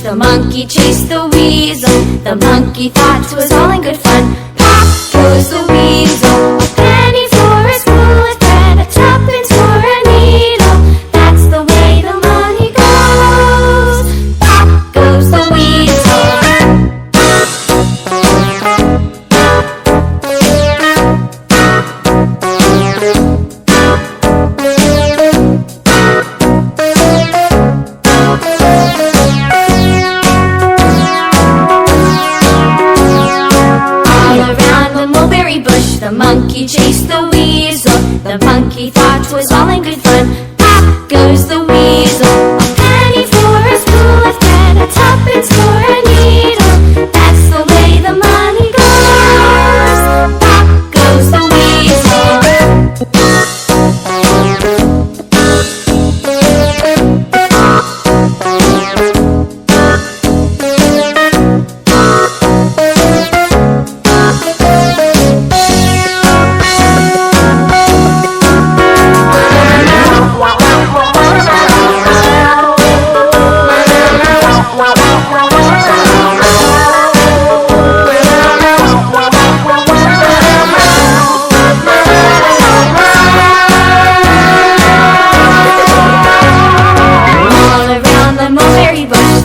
The monkey chased the weasel. The monkey thought it was all in good fun. Pop goes the weasel. A penny for a spool of thread, a tuppence for a needle. That's the way the money goes. Pop goes the weasel. The monkey chased the weasel. The monkey thought it was all in good fun. Pop goes the weasel. A penny for a spool of thread, a tuppence for a needle. That's the way the money goes. Pop goes the weasel.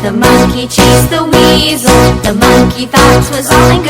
The monkey chased the weasel. The monkey thought it was all in